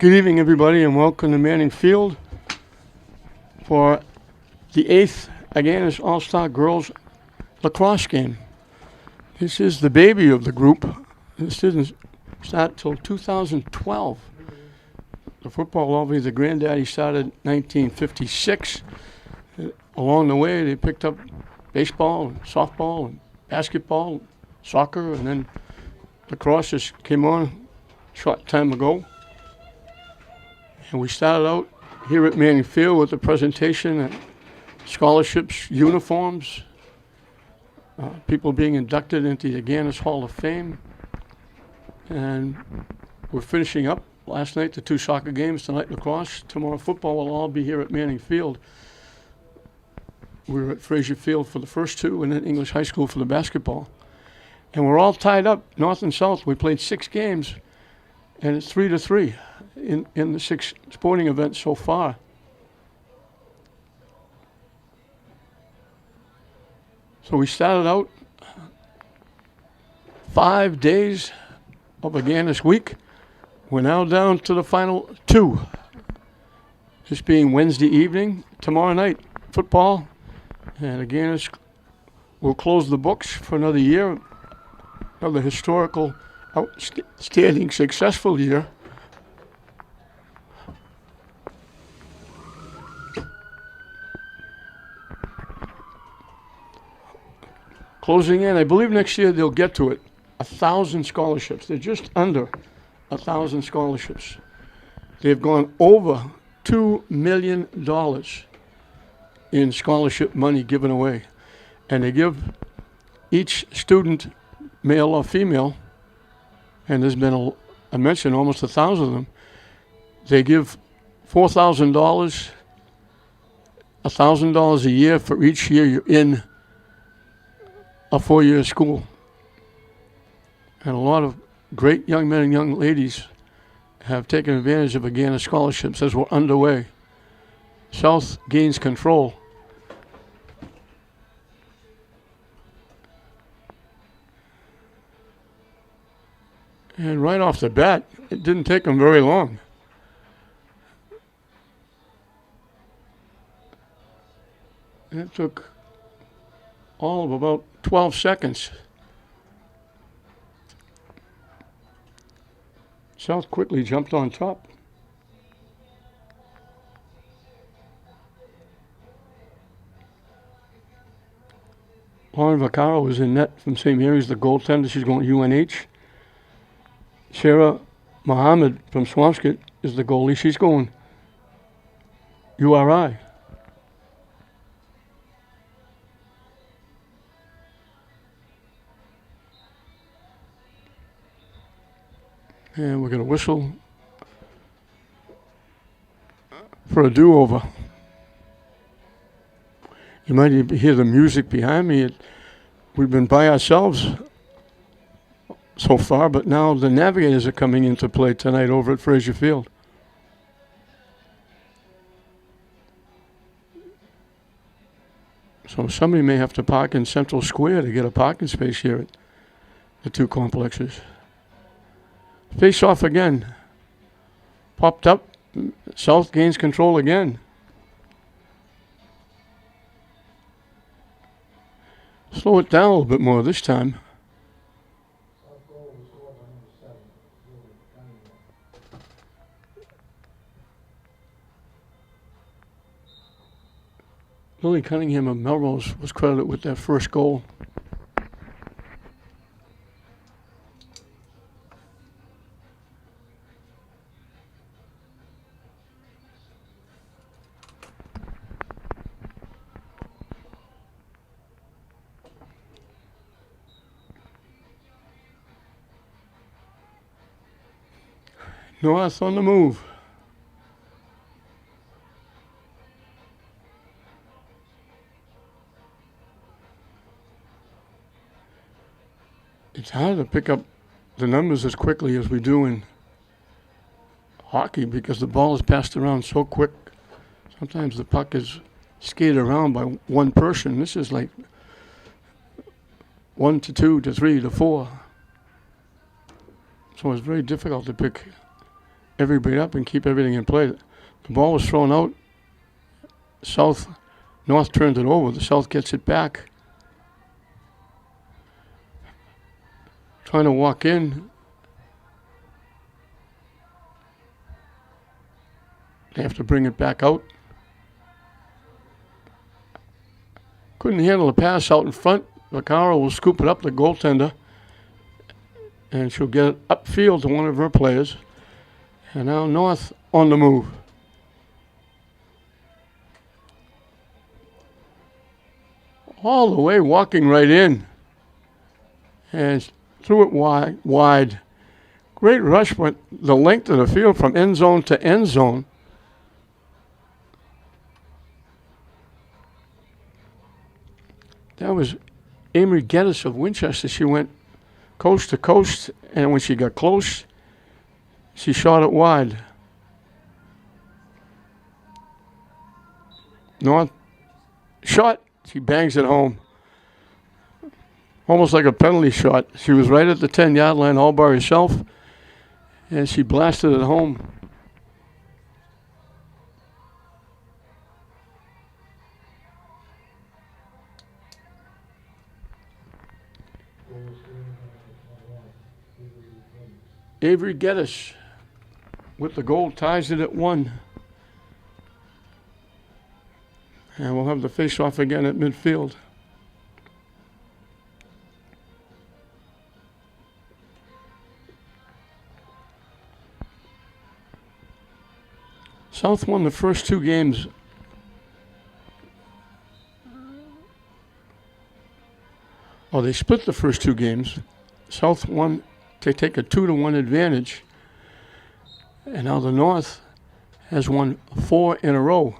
Good evening, everybody, and welcome to Manning Field for the 8th Agganis All-Star Girls Lacrosse game. This is the baby of the group. This didn't start till 2012. The football, obviously, the granddaddy started in 1956. Along the way, they picked up baseball and softball and basketball, and soccer, and then lacrosse just came on a short time ago. And we started out here at Manning Field with a presentation at scholarships, uniforms, people being inducted into the Agganis Hall of Fame. And we're finishing up last night the 2 soccer games, tonight lacrosse. Tomorrow football will all be here at Manning Field. We were at Fraser Field for the first 2 and then English High School for the basketball. And we're all tied up, north and south. We played 6 games, and it's 3-3 in the 6 sporting events so far. So we started out 5 days of Agganis week. We're now down to the final 2. This being Wednesday evening, tomorrow night, football. And Agganis will close the books for another year, another historical, outstanding, successful year. Closing in, I believe next year they'll get to it, 1,000 scholarships. They're just under 1,000 scholarships. They've gone over $2 million in scholarship money given away. And they give each student, male or female, and there's been, I mentioned, almost 1,000 of them, they give $4,000, $1,000 a year for each year you're in a 4-year school. And a lot of great young men and young ladies have taken advantage of Agganis scholarships as we're underway. South gains control. And right off the bat, it didn't take them very long. And it took all of about 12 seconds. South quickly jumped on top. Lauren Vaccaro is in net from St. Mary's, the goaltender. She's going to UNH. Sarah Mohammed from Swampscott is the goalie. She's going URI. And we're going to whistle for a do-over. You might even hear the music behind me. We've been by ourselves so far, but now the Navigators are coming into play tonight over at Fraser Field. So somebody may have to park in Central Square to get a parking space here at the 2 complexes. Face off again. Popped up. South gains control again. Slow it down a little bit more this time. Lily Cunningham of Melrose was credited with that first goal. North on the move. It's hard to pick up the numbers as quickly as we do in hockey because the ball is passed around so quick. Sometimes the puck is skated around by one person. This is like 1 to 2 to 3 to 4. So it's very difficult to pick everybody up and keep everything in play. The ball was thrown out. North turns it over. The South gets it back. Trying to walk in. They have to bring it back out. Couldn't handle the pass out in front. Vaccaro will scoop it up, the goaltender, and she'll get it upfield to one of her players. And now North on the move. All the way, walking right in. And threw it wide. Great rush, but the length of the field from end zone to end zone. That was Amy Geddes of Winchester. She went coast to coast, and when she got close, she shot it wide. North shot. She bangs it home. Almost like a penalty shot. She was right at the 10-yard line all by herself, and she blasted it home. Avery Geddes with the goal ties it at 1. And we'll have the face-off again at midfield. South won the first 2 games. Oh, they split the first 2 games. South won. They take a 2-1 advantage. And now the North has won 4 in a row,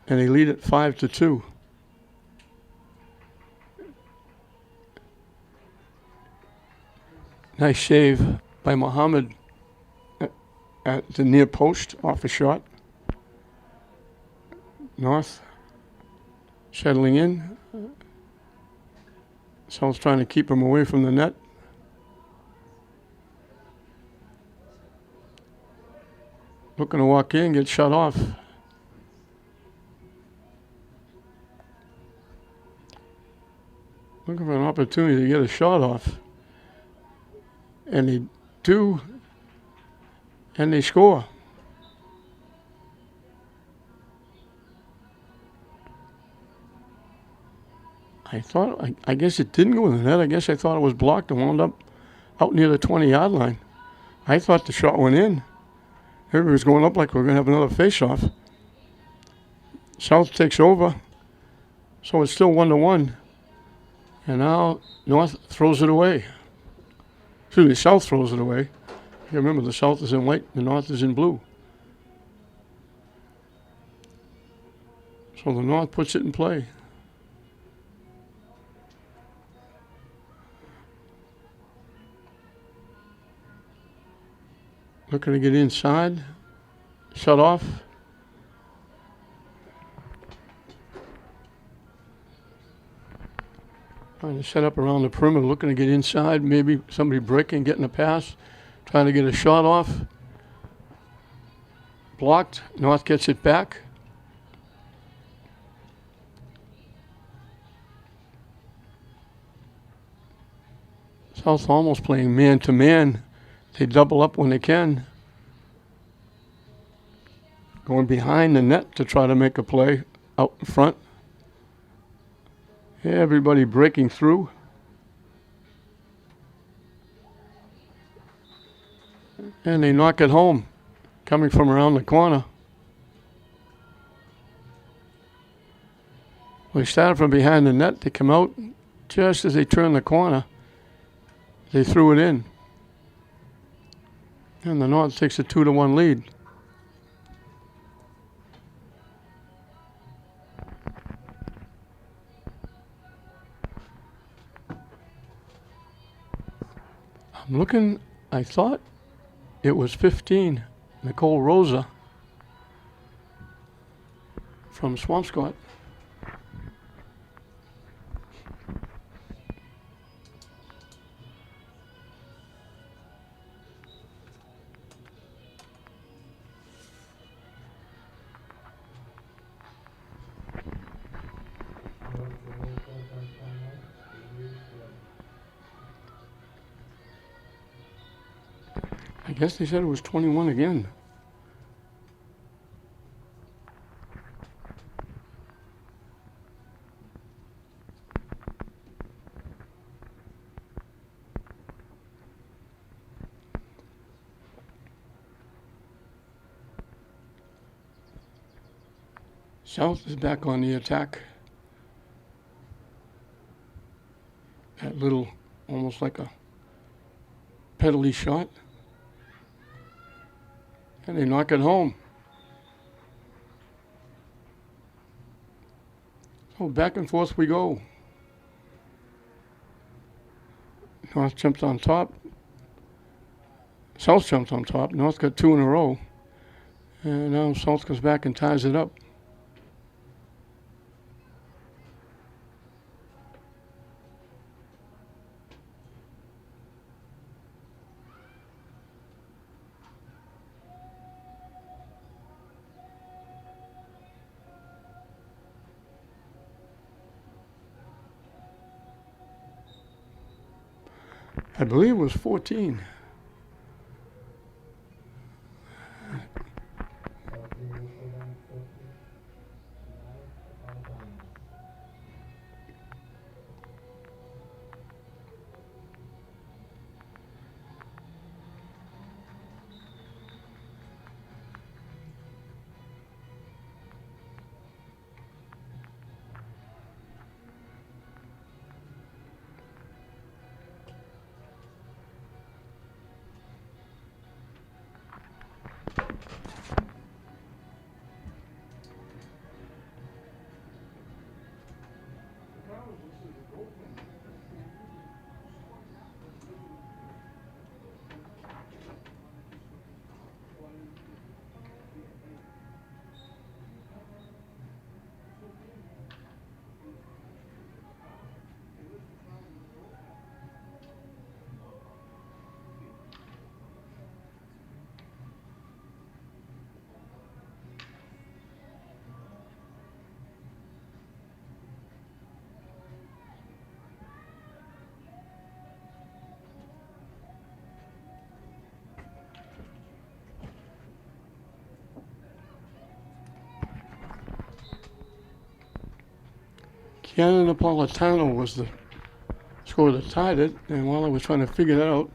and they lead it 5-2. Nice save by Muhammad at the near post off a shot. North settling in. South's trying to keep him away from the net. Looking to walk in, get shut off. Looking for an opportunity to get a shot off. And they do, and they score. I guess it didn't go in the net. I guess I thought it was blocked and wound up out near the 20-yard line. I thought the shot went in. Everybody was going up like we're going to have another face-off. South takes over, so it's still 1-1. And now North throws it away. Excuse me, South throws it away. You remember, the South is in white, the North is in blue. So the North puts it in play. Looking to get inside. Shut off. Trying to set up around the perimeter, looking to get inside. Maybe somebody breaking, getting a pass. Trying to get a shot off. Blocked. North gets it back. South almost playing man-to-man. They double up when they can. Going behind the net to try to make a play out in front. Everybody breaking through. And they knock it home, coming from around the corner. They started from behind the net. They come out just as they turn the corner. They threw it in. And the North takes a 2-1 lead. I'm looking, I thought it was 15, Nicole Rosa from Swampscott. guess they said it was 21 again. South is back on the attack. That little, almost like a pedally shot. And they knock it home. So back and forth we go. North jumps on top. South jumps on top. North got 2 in a row. And now South comes back and ties it up. I believe it was 14. Cannon Napolitano was the score that tied it, and while I was trying to figure that out,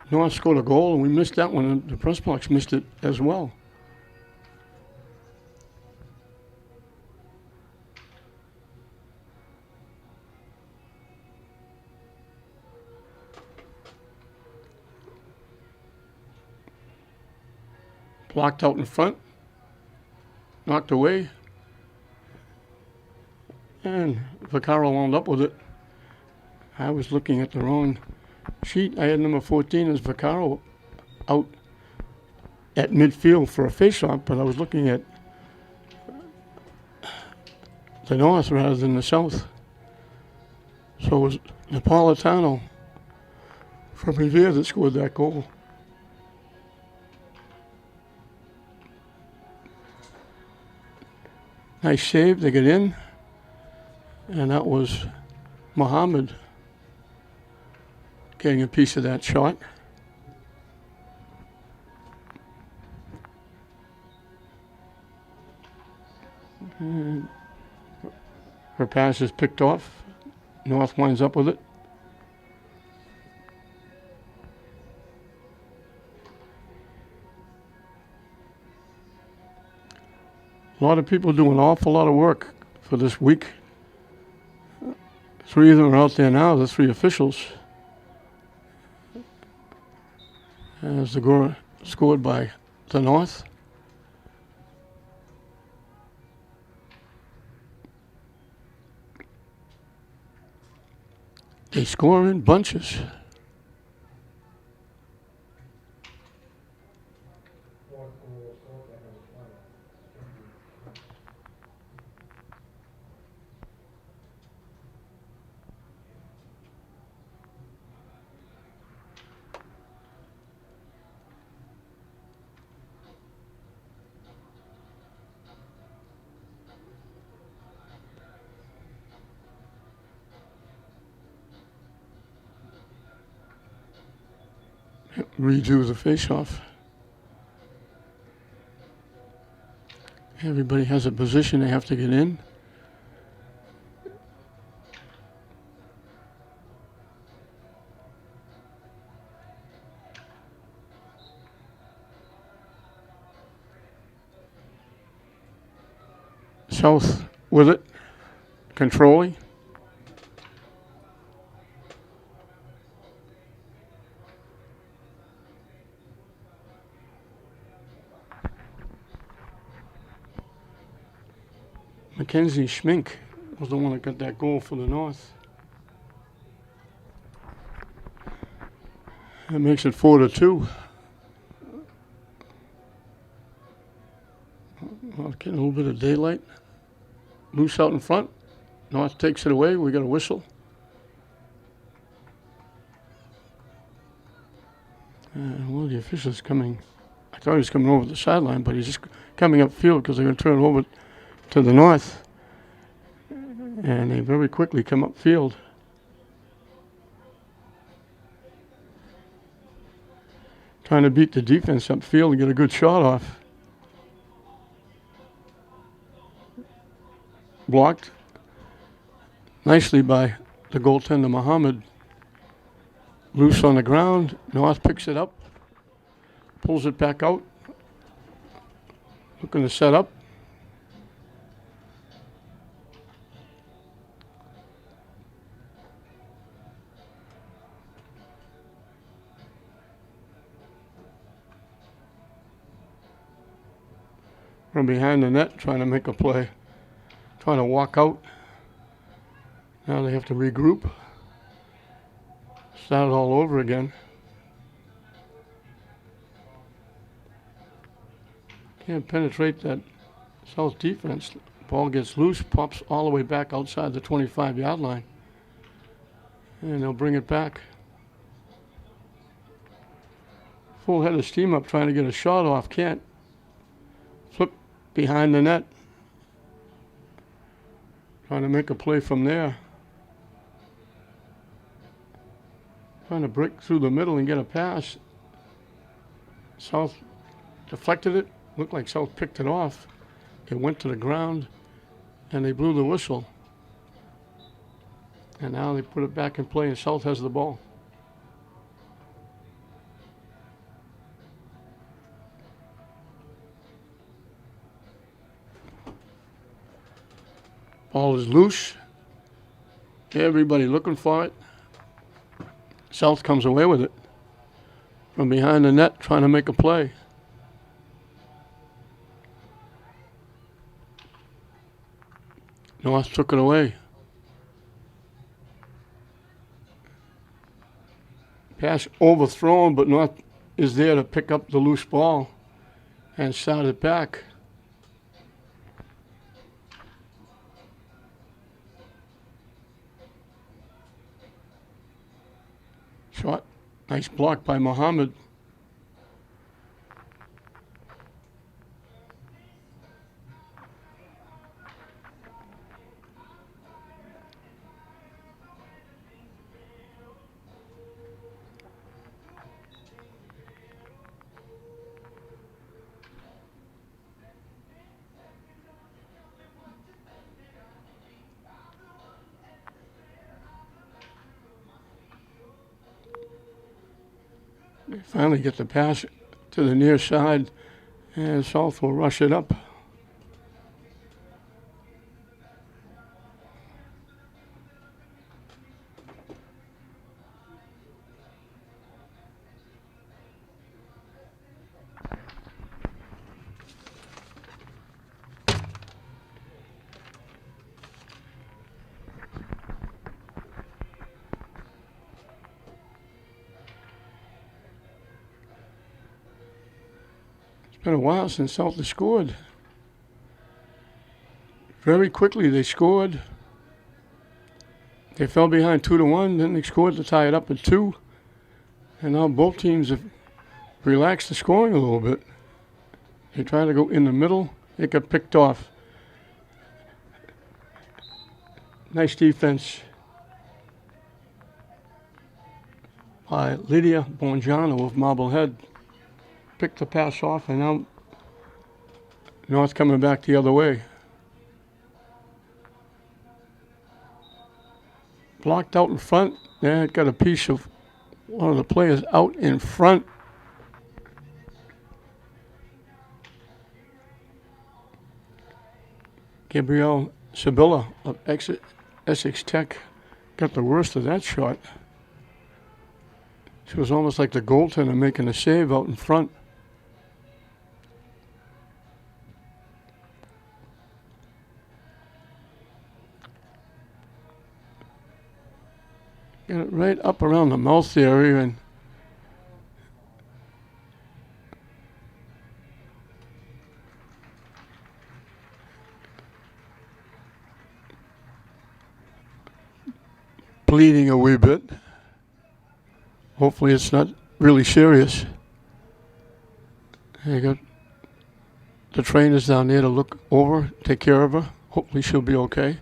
North scored a goal, and we missed that one, and the press box missed it as well. Blocked out in front, knocked away, and Vaccaro wound up with it. I was looking at the wrong sheet. I had number 14 as Vaccaro out at midfield for a face-off, but I was looking at the North rather than the South. So it was Napolitano from Revere that scored that goal. Nice save, they get in. And that was Muhammad getting a piece of that shot. And her pass is picked off. North winds up with it. A lot of people do an awful lot of work for this week. 3 of them are out there now, the 3 officials. As the goal scored by the North. They score in bunches. redo the face-off. Everybody has a position they have to get in. South with it, controlling. Mackenzie Schmink was the one that got that goal for the North. That makes it 4-2. Well, getting a little bit of daylight. Loose out in front. North takes it away. We got a whistle. One of the officials coming. I thought he was coming over the sideline, but he's just coming upfield because they're going to turn it over to the North. And they very quickly come upfield. Trying to beat the defense upfield and get a good shot off. Blocked nicely by the goaltender Muhammad. Loose on the ground. North picks it up. Pulls it back out. Looking to set up. From behind the net, trying to make a play. Trying to walk out. Now they have to regroup. Start it all over again. Can't penetrate that South defense. Ball gets loose, pops all the way back outside the 25-yard line. And they'll bring it back. Full head of steam up, trying to get a shot off. Can't. Flip behind the net. Trying to make a play from there. Trying to break through the middle and get a pass. South deflected it. Looked like South picked it off. It went to the ground, and they blew the whistle. And now they put it back in play, and South has the ball. Ball is loose. Everybody looking for it. South comes away with it. From behind the net, trying to make a play. North took it away. Pass overthrown, but North is there to pick up the loose ball and start it back. Shot. Nice block by Muhammad. They finally get the pass to the near side, and South will rush it up. It's been a while since South has scored. Very quickly they scored. They fell behind 2-1, then they scored to tie it up at 2. And now both teams have relaxed the scoring a little bit. They try to go in the middle. It got picked off. Nice defense by Lydia Bongiano of Marblehead. Picked the pass off, and now North coming back the other way. Blocked out in front. There, it got a piece of one of the players out in front. Gabrielle Sabilla of Essex Tech got the worst of that shot. She was almost like the goaltender making a save out in front. Got it right up around the mouth area, and bleeding a wee bit. Hopefully it's not really serious. They got the trainers down there to look over, take care of her. Hopefully she'll be okay.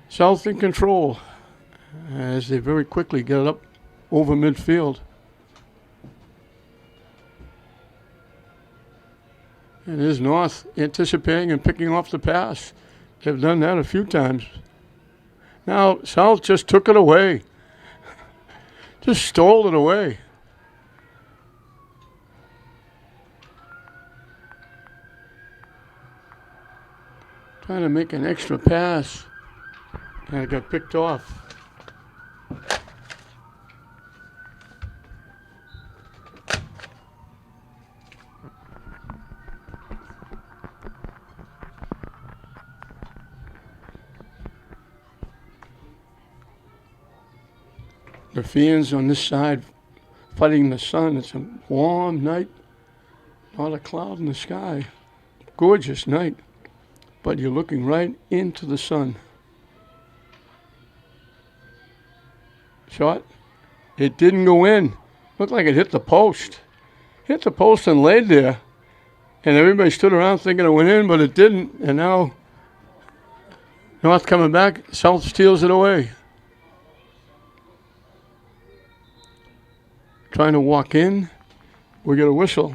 South in control as they very quickly get it up over midfield. And there's North anticipating and picking off the pass. They've done that a few times. Now South just took it away. Just stole it away. Trying to make an extra pass. And it got picked off. The fans on this side fighting the sun. It's a warm night. Not a cloud in the sky. Gorgeous night. But you're looking right into the sun. Shot. It didn't go in. Looked like it hit the post. Hit the post and laid there. And everybody stood around thinking it went in, but it didn't. And now North coming back. South steals it away. Trying to walk in. We get a whistle.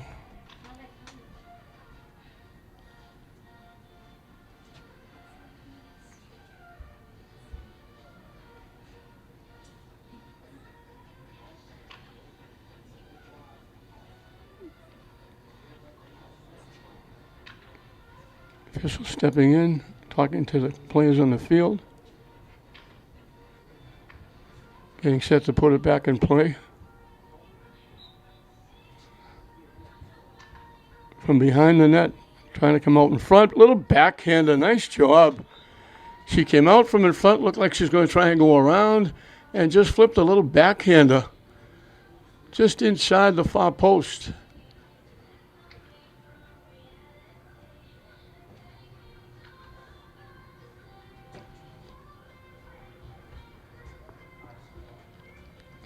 Official stepping in, talking to the players on the field. Getting set to put it back in play. From behind the net, trying to come out in front. Little backhander, nice job. She came out from in front, looked like she's going to try and go around, and just flipped a little backhander just inside the far post.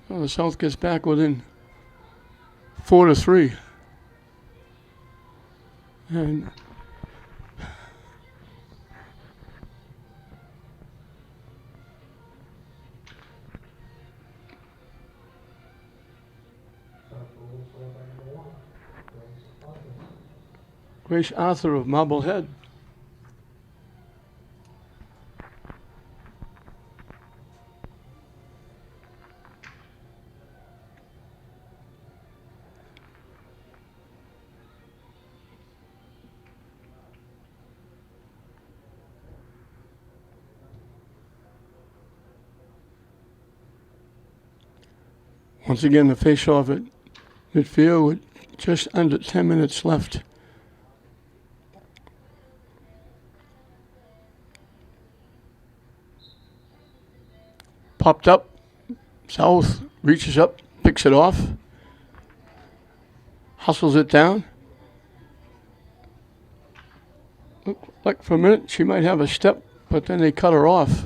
Well, the South gets back within 4-3. And Grace Arthur of Marblehead. Once again, the face-off at midfield with just under 10 minutes left. Popped up. South reaches up, picks it off. Hustles it down. Looked like for a minute she might have a step, but then they cut her off.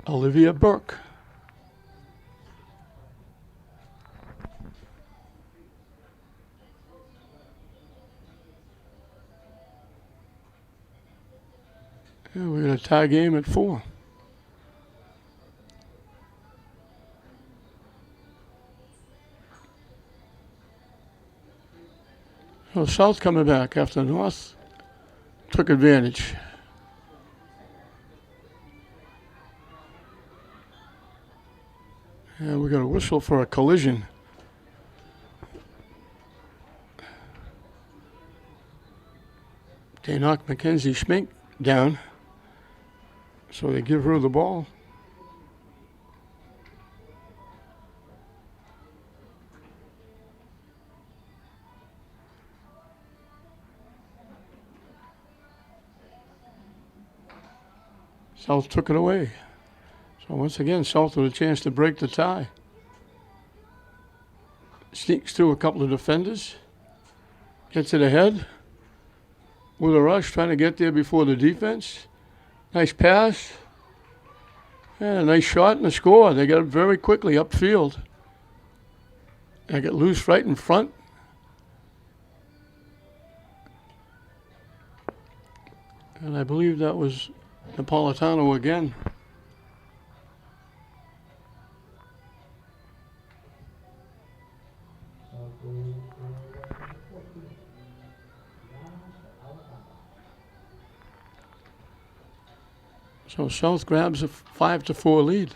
Olivia Burke. Yeah, we got a tie game at 4. So South coming back after North took advantage. And we got a whistle for a collision. They knocked Mackenzie Schmink down, so they give her the ball. South took it away. So once again, South with a chance to break the tie. Sneaks through a couple of defenders. Gets it ahead. With a rush, trying to get there before the defense. Nice pass. And a nice shot and a score. They got it very quickly upfield. They get loose right in front. And I believe that was Napolitano again. So South grabs a 5-4 lead.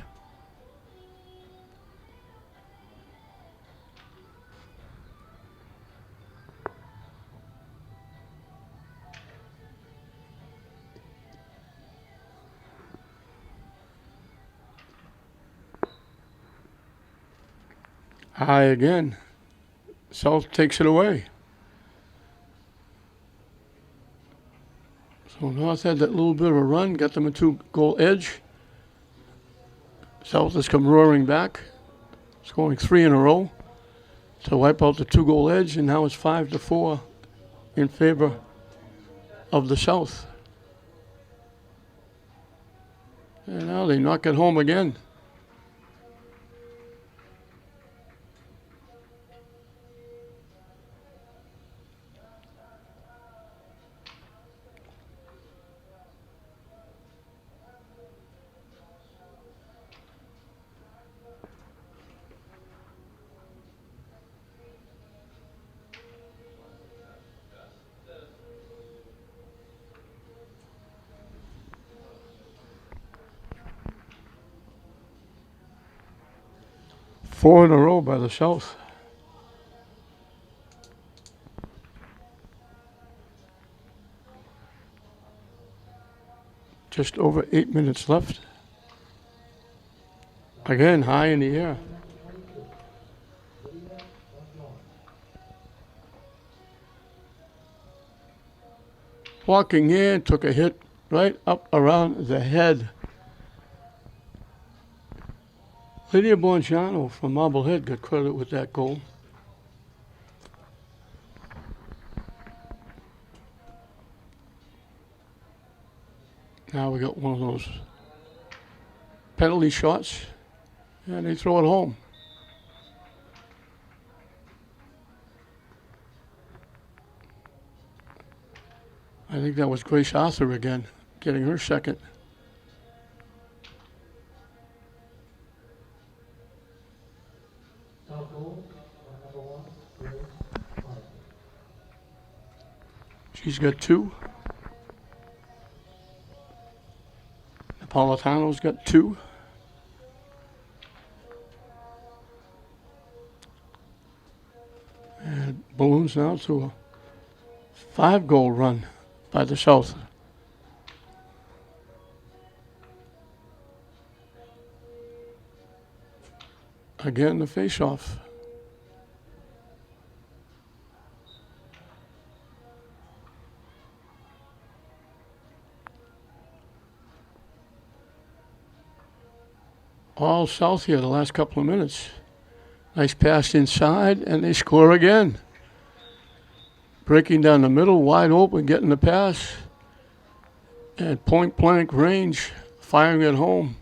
High again. South takes it away. So North had that little bit of a run, got them a 2-goal edge. South has come roaring back, scoring 3 in a row to wipe out the 2-goal edge, and now it's 5-4 in favor of the South. And now they knock it home again. Four in a row by the South. Just over 8 minutes left. Again, high in the air. Walking in, took a hit right up around the head. Lydia Bonciano from Marblehead got credit with that goal. Now we got one of those penalty shots, and they throw it home. I think that was Grace Arthur again, getting her second. She's got 2. Napolitano's got 2. And balloons now to a 5-goal run by the South. Again, the face-off. All South here the last couple of minutes. Nice pass inside, and they score again. breaking down the middle, wide open, getting the pass, and point blank range, firing it home.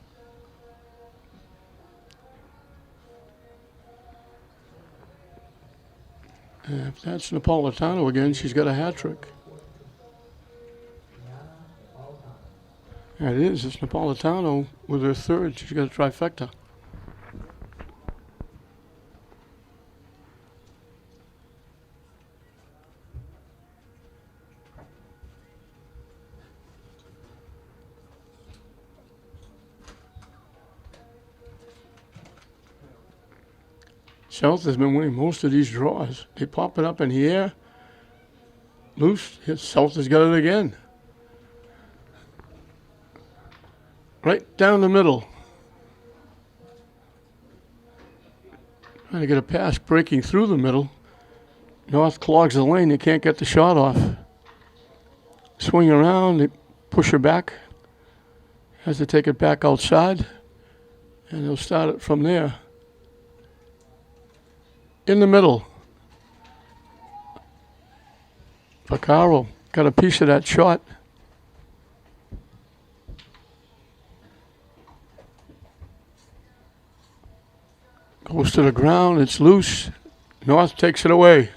And if that's Napolitano again, she's got a hat trick. Yeah, it is. It's Napolitano with her third. She's got a trifecta. South has been winning most of these draws. They pop it up in the air. Loose. South has got it again. Right down the middle. Trying to get a pass breaking through the middle. North clogs the lane. They can't get the shot off. Swing around. They push her back. Has to take it back outside. And they'll start it from there. In the middle. Vaccaro got a piece of that shot. Goes to the ground. It's loose. North takes it away.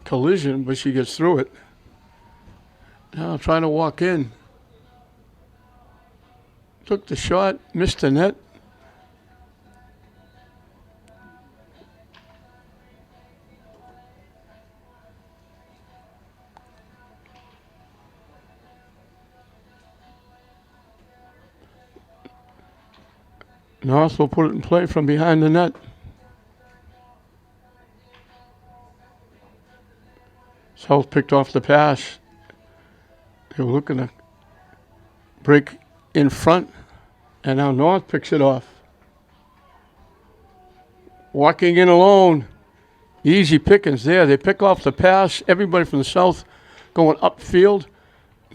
Collision, but she gets through it. Now trying to walk in. Took the shot, missed the net. North will put it in play from behind the net. South picked off the pass. They were looking to break in front, and now North picks it off. Walking in alone. Easy pickings there. They pick off the pass. Everybody from the South going upfield.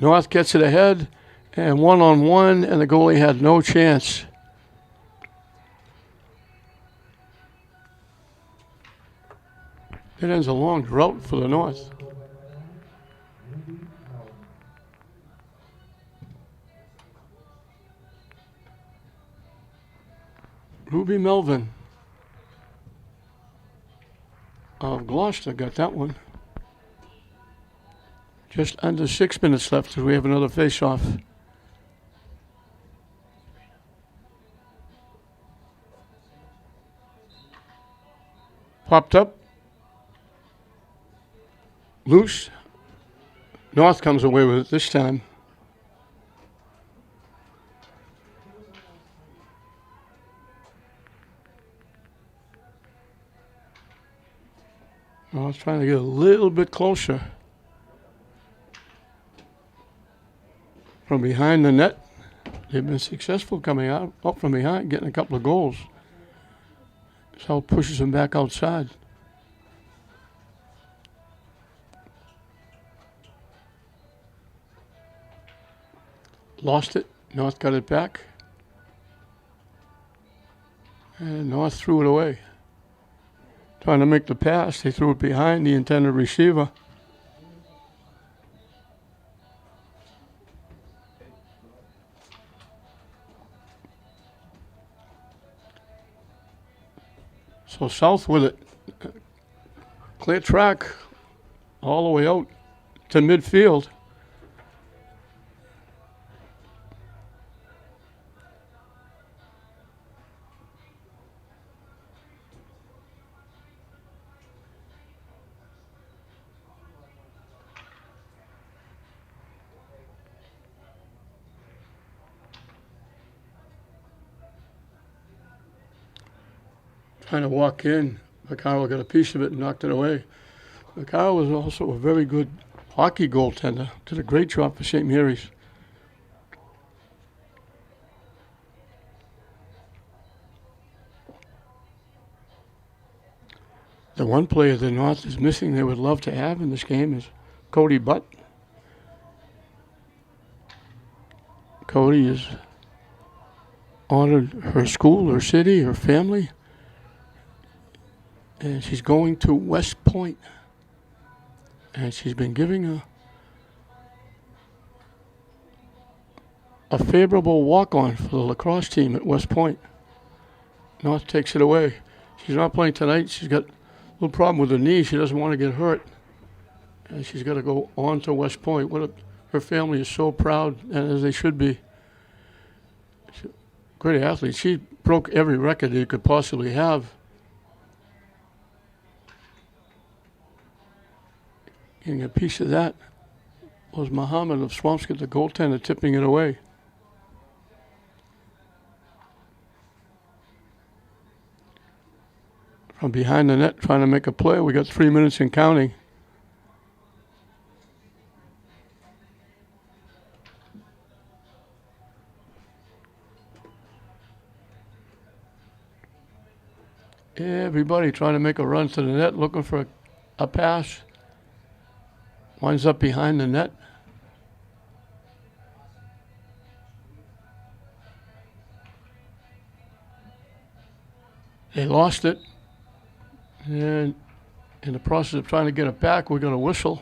North gets it ahead, and one-on-one, and the goalie had no chance. It ends a long drought for the North. Ruby Melvin of Gloucester got that one. Just under 6 minutes left as we have another face-off. Popped up. Loose. North comes away with it this time. I was trying to get a little bit closer. From behind the net. They've been successful coming out up from behind, getting a couple of goals. South pushes them back outside. Lost it. North got it back. And North threw it away. Trying to make the pass. They threw it behind the intended receiver. So South with it. Clear track all the way out to midfield. Trying to walk in. Vaccaro got a piece of it and knocked it away. Vaccaro was also a very good hockey goaltender. Did a great job for St. Mary's. The one player the North is missing they would love to have in this game is Cody Butt. Cody is honored her school, her city, her family. And she's going to West Point. And she's been giving a favorable walk-on for the lacrosse team at West Point. North takes it away. She's not playing tonight. She's got a little problem with her knee. She doesn't want to get hurt. And she's got to go on to West Point. Her family is so proud, and as they should be. Great athlete. She broke every record you could possibly have. Getting a piece of that was Muhammad of Swampscott, the goaltender, tipping it away. From behind the net, trying to make a play. We got 3 minutes and counting. Everybody trying to make a run to the net, looking for a pass. Winds up behind the net. They lost it. And in the process of trying to get it back, we got a whistle.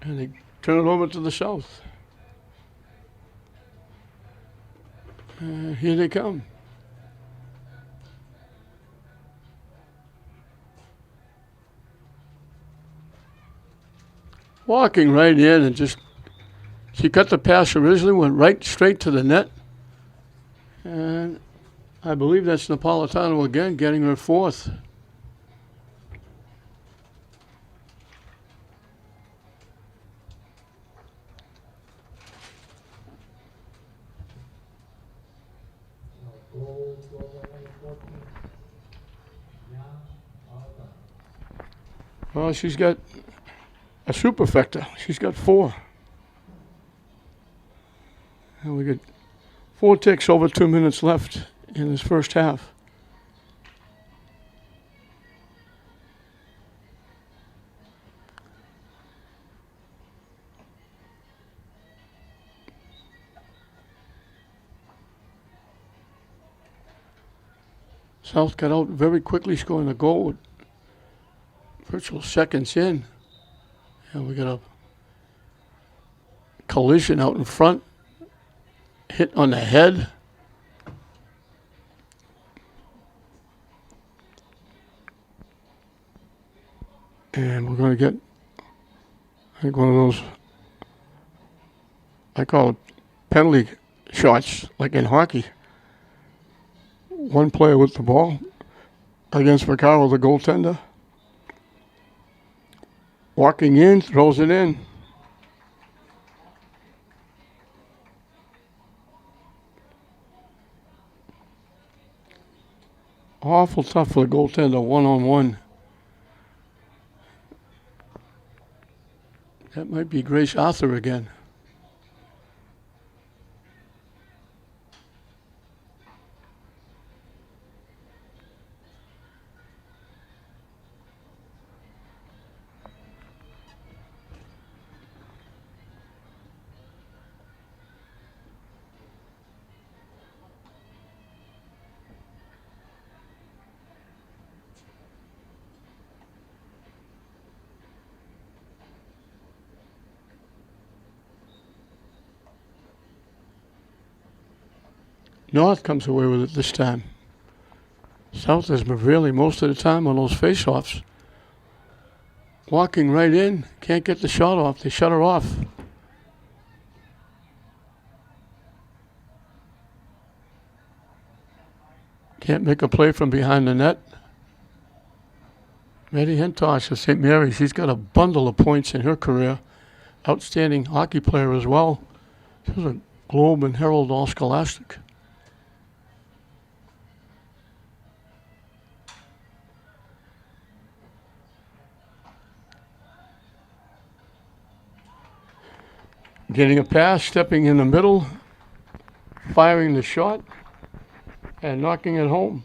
And they turn it over to the south. Here they come. Walking right in and just, she cut the pass originally, went right straight to the net. And I believe that's Napolitano again, getting her fourth. Well, she's got a superfecta. She's got 4. And we got 4 ticks, over 2 minutes left in this first half. South got out very quickly, scoring a goal with virtual seconds in. And we got a collision out in front. Hit on the head. And we're going to get, I think, one of those, I call it penalty shots, like in hockey. One player with the ball against Vaccaro, the goaltender. Walking in, throws it in. Awful tough for the goaltender, one-on-one. That might be Grace Arthur again. North comes away with it this time. South is really most of the time on those face-offs. Walking right in, can't get the shot off. They shut her off. Can't make a play from behind the net. Maddie Hentosh of St. Mary's, she's got a bundle of points in her career. Outstanding hockey player as well. She was a Globe and Herald All-Scholastic. Getting a pass, stepping in the middle, firing the shot, and knocking it home.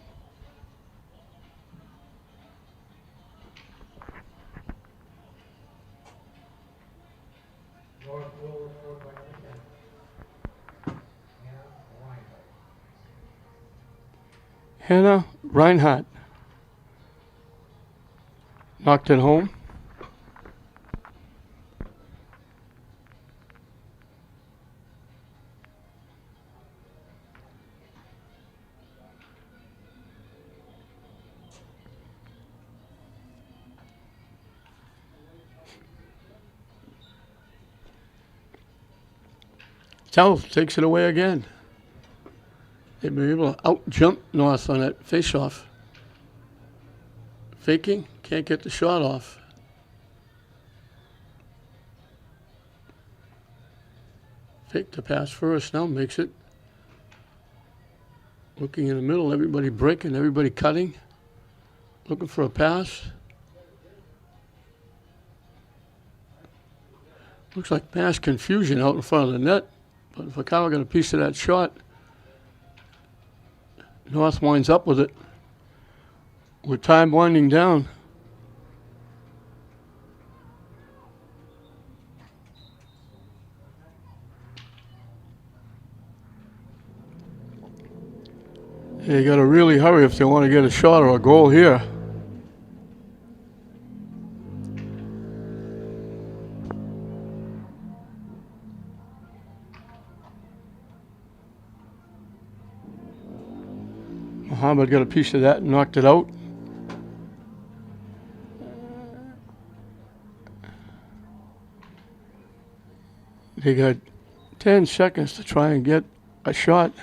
Hannah Reinhardt knocked it home. South takes it away again. They've been able to out-jump North on that face-off. Faking, can't get the shot off. Fake the pass first, now makes it. Looking in the middle, everybody breaking, everybody cutting. Looking for a pass. Looks like mass confusion out in front of the net. But if Vaccaro got a piece of that shot, North winds up with it. With time winding down. They got to really hurry if they want to get a shot or a goal here. Muhammad got a piece of that and knocked it out. They got 10 seconds to try and get a shot.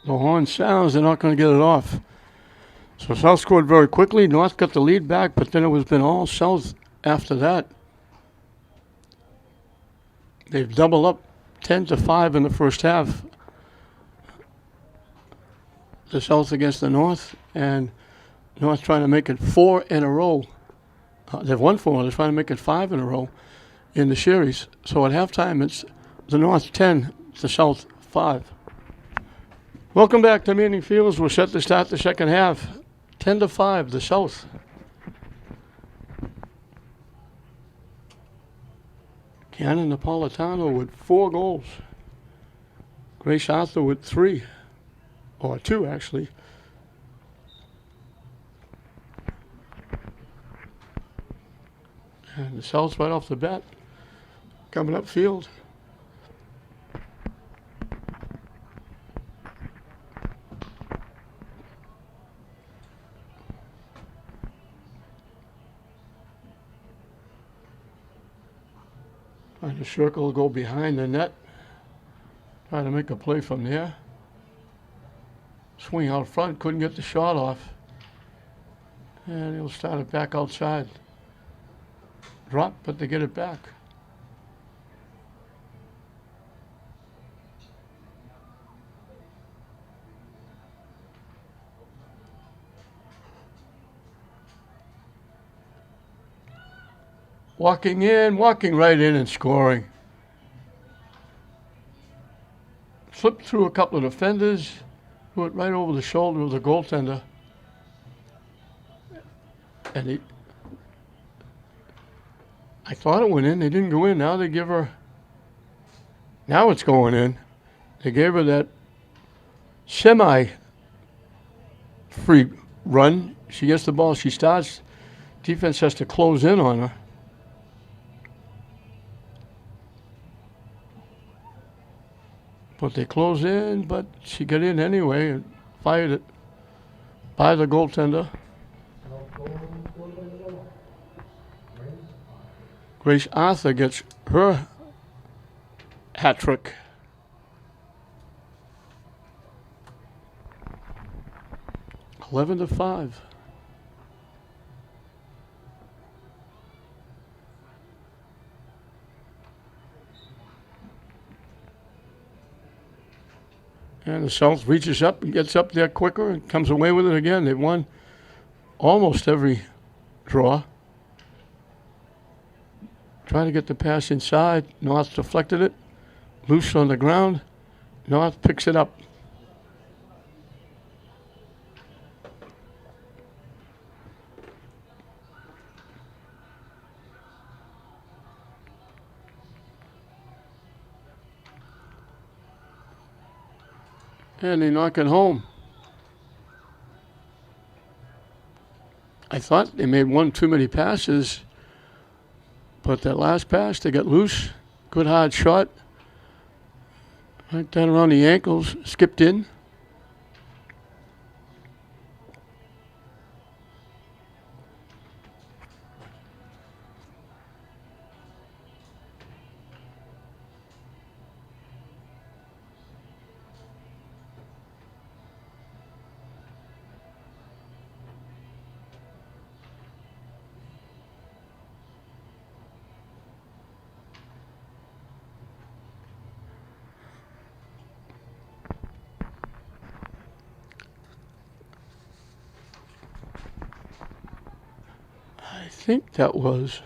The horn sounds, they're not going to get it off. So South scored very quickly. North got the lead back, but then it was been all South after that. They've doubled up 10-5 in the first half. The South against the North, and North trying to make it 4 in a row. They've won 4, they're trying to make it 5 in a row in the series. So at halftime, it's the North 10, the South 5. Welcome back to Manning Fields. We're set to start the second half. 10-5, the South. Cannon Napolitano with 4 goals. Grace Arthur with 3. Or 2, actually. And the South right off the bat. Coming up field. Trying to circle, go behind the net. Trying to make a play from there. Swing out front, couldn't get the shot off. And he'll start it back outside. Drop, but they get it back. Walking in, walking right in and scoring. Slipped through a couple of defenders, threw it right over the shoulder of the goaltender. And I thought it went in, they didn't go in. Now they give her, now it's going in. They gave her that semi-free run. She gets the ball, she starts. Defense has to close in on her. But they close in, but she got in anyway and fired it by the goaltender. Grace Arthur gets her hat trick. Eleven to 5. And the South reaches up and gets up there quicker and comes away with it again. They've won almost every draw. Trying to get the pass inside. North deflected it. Loose on the ground. North picks it up. And they knock it home. I thought they made one too many passes, but that last pass, they got loose. Good hard shot. Right down around the ankles, skipped in. I think that was.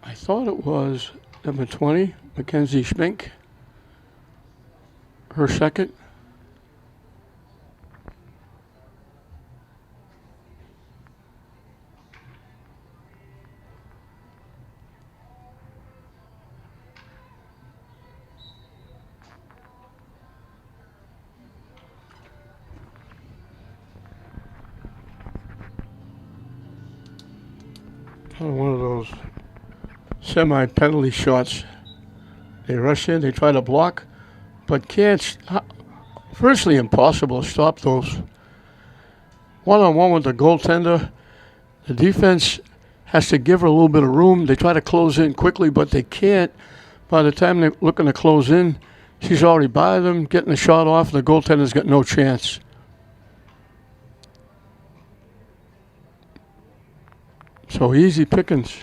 I thought it was number 20, Mackenzie Schmink. Her second. One of those semi-penalty shots. They rush in, they try to block, but can't. Virtually impossible to stop those. One-on-one with the goaltender, the defense has to give her a little bit of room. They try to close in quickly, but they can't. By the time they're looking to close in, she's already by them, getting the shot off. The goaltender's got no chance. So easy pickings.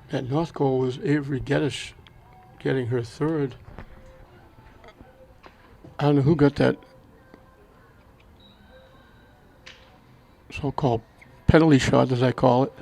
That North goal was Avery Geddes getting her third. I don't know who got that so-called penalty shot, as I call it.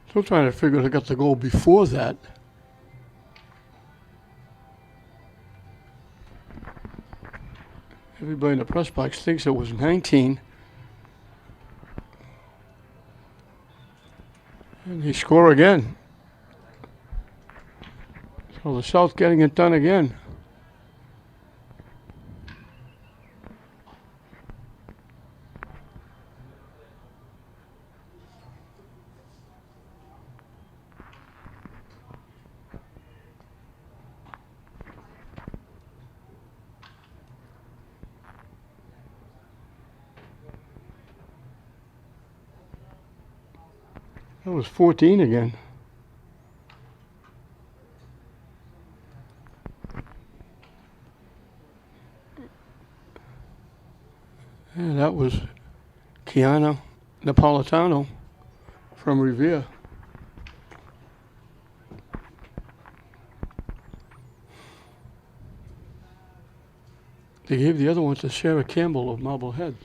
Still trying to figure out who got the goal before that. Everybody in the press box thinks it was 19. And they score again. So the South getting it done again. That was 14 again. And that was Kiana Napolitano from Revere. They gave the other one to Sarah Campbell of Marblehead.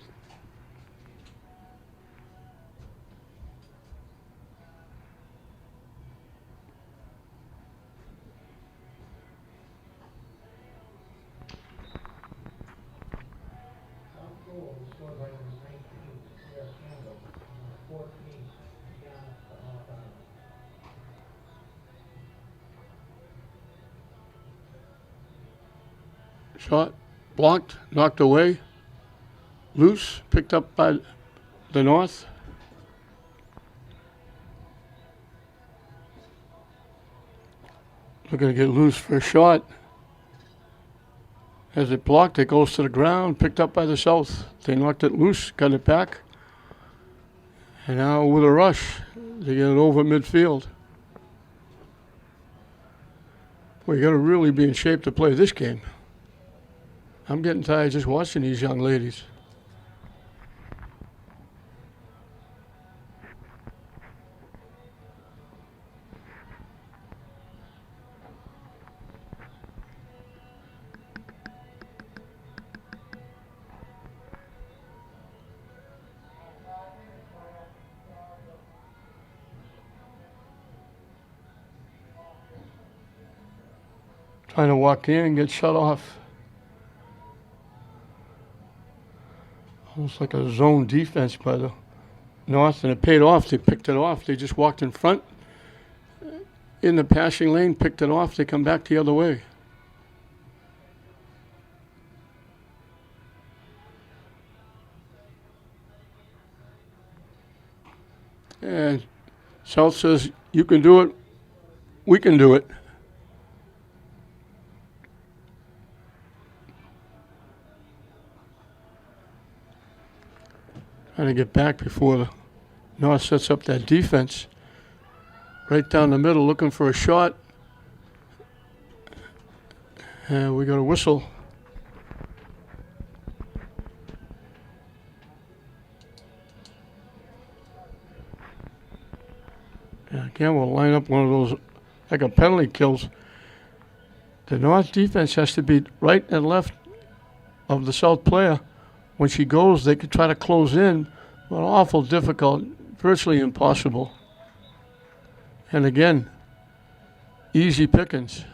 Shot, blocked, knocked away. Loose, picked up by the North. Looking to get loose for a shot. As it blocked, it goes to the ground, picked up by the South. They knocked it loose, got it back. And now with a rush, they get it over midfield. Well, you got to really be in shape to play this game. I'm getting tired just watching these young ladies. Trying to walk in and get shut off. Almost like a zone defense by the North, and it paid off. They picked it off. They just walked in front in the passing lane, picked it off. They come back the other way. And South says, you can do it, we can do it. Trying to get back before the North sets up that defense. Right down the middle, looking for a shot. And we got a whistle. And again, we'll line up one of those, like a penalty kills. The North defense has to be right and left of the South player. When she goes, they could try to close in, but awful difficult, virtually impossible. And again, easy pickings.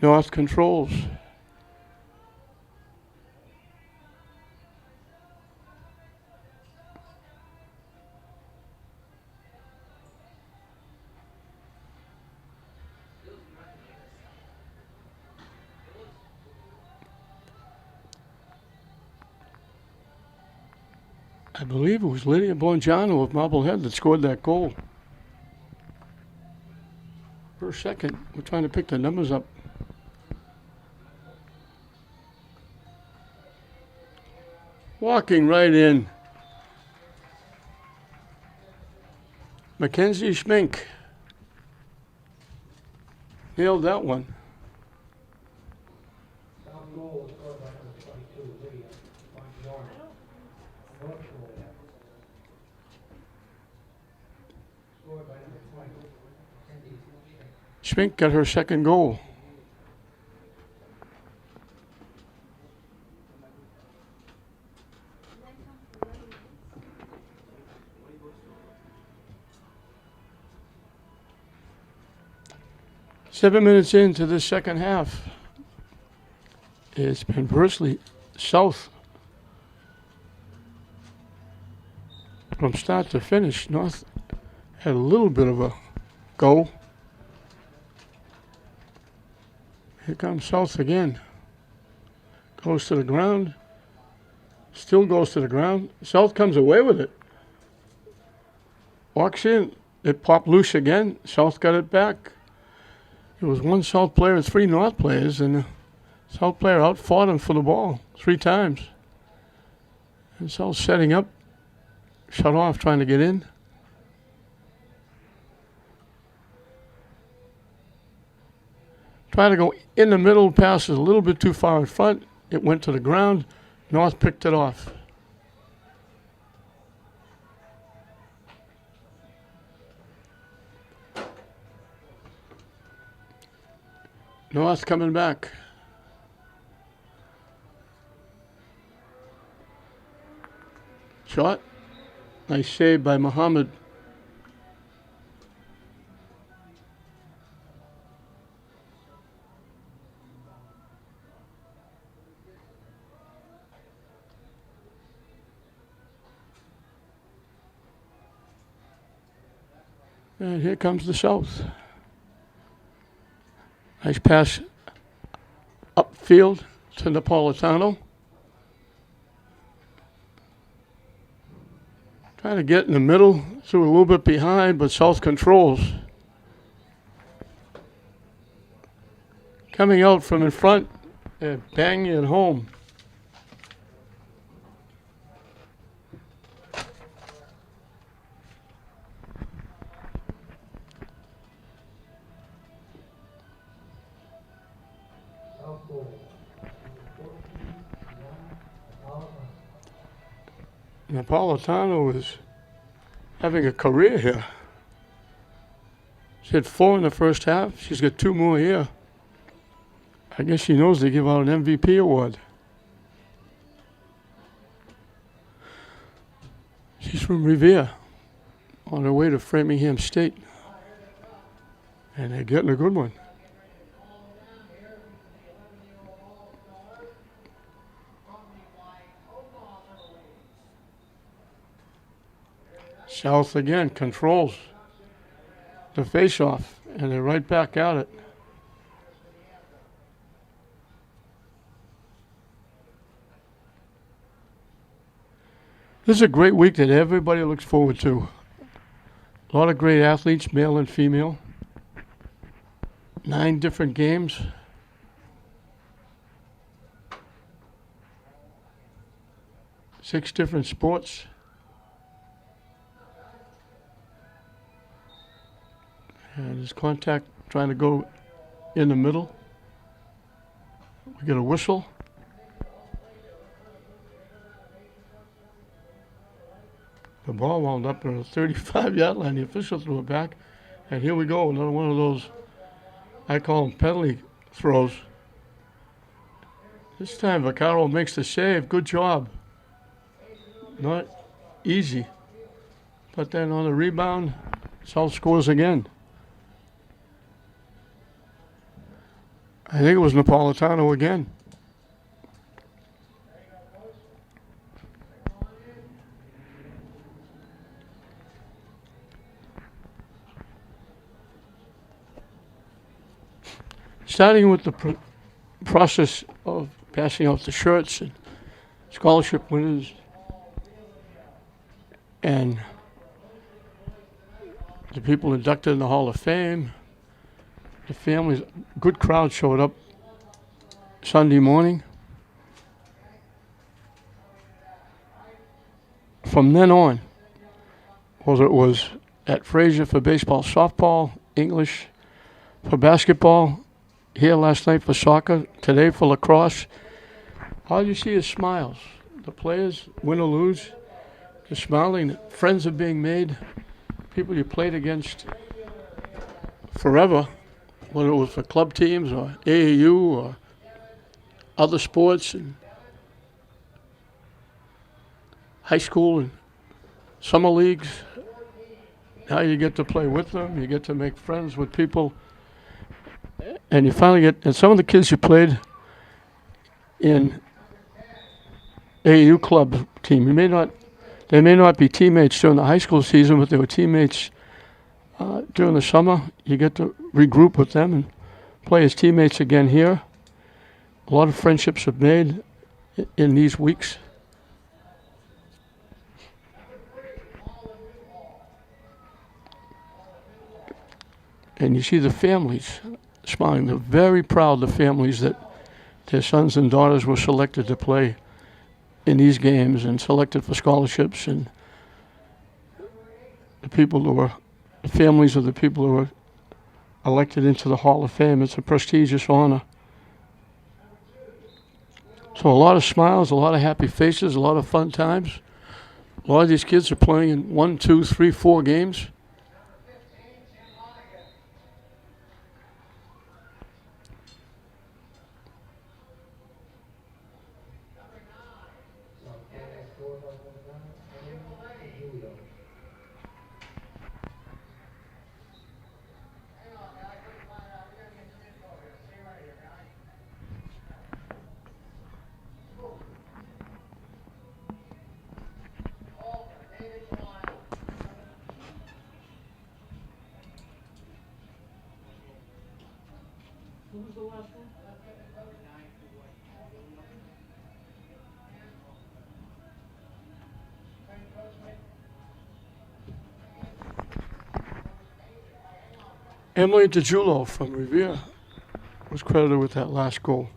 North controls. I believe it was Lydia Bongiano of Marblehead that scored that goal. For a second, we're trying to pick the numbers up. Walking right in. Mackenzie Schmink. Nailed that one. Schmink got her second goal. Seven minutes into the second half. It's been virtually South from start to finish. North had a little bit of a go. Here comes South again. Goes to the ground. Still goes to the ground. South comes away with it. Walks in. It popped loose again. South got it back. It was one South player and three North players, and the South player outfought him for the ball 3 times. And South setting up, shut off, trying to get in. Tried to go in the middle, passes a little bit too far in front. It went to the ground. North picked it off. North coming back. Shot. Nice save by Muhammad. And here comes the South. Nice pass upfield to Napolitano. Trying to get in the middle, threw a little bit behind, but South controls. Coming out from in front and banging it home. Napolitano is having a career here. She had 4 in the first half. She's got 2 more here. I guess she knows they give out an MVP award. She's from Revere, on her way to Framingham State. And they're getting a good one. South again controls the face-off, and they're right back at it. This is a great week that everybody looks forward to. A lot of great athletes, male and female. 9 different games. Six different sports. And there's contact trying to go in the middle. We get a whistle. The ball wound up on the 35-yard line. The official threw it back. And here we go, another one of those, I call them penalty throws. This time Vaccaro makes the save. Good job. Not easy. But then on the rebound, South scores again. I think it was Napolitano again. Starting with the process of passing out the shirts and scholarship winners and the people inducted in the Hall of Fame. The families, good crowd showed up Sunday morning. From then on, whether it was at Fraser for baseball, softball, English, for basketball, here last night for soccer, today for lacrosse, all you see is smiles. The players, win or lose, they're smiling. Friends are being made. People you played against forever, whether it was for club teams or AAU or other sports and high school and summer leagues. Now you get to play with them. You get to make friends with people. And you finally get, and some of the kids you played in AAU club team, they may not be teammates during the high school season, but they were teammates during the summer. You get to regroup with them and play as teammates again here. A lot of friendships are made in these weeks. And you see the families smiling. They're very proud, the families, that their sons and daughters were selected to play in these games and selected for scholarships, and the families of the people who were elected into the Hall of Fame. It's a prestigious honor. So a lot of smiles, a lot of happy faces, a lot of fun times. A lot of these kids are playing in 1, 2, 3, 4 games. Emily DiGiulio from Revere was credited with that last goal.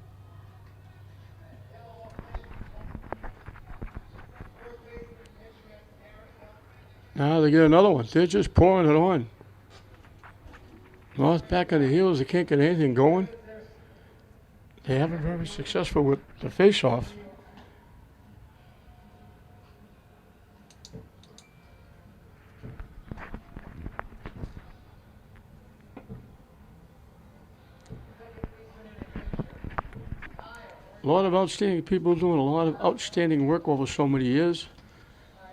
Now they get another one. They're just pouring it on. North back on the heels. They can't get anything going. They haven't been very successful with the face-off. A lot of outstanding people doing a lot of outstanding work over so many years,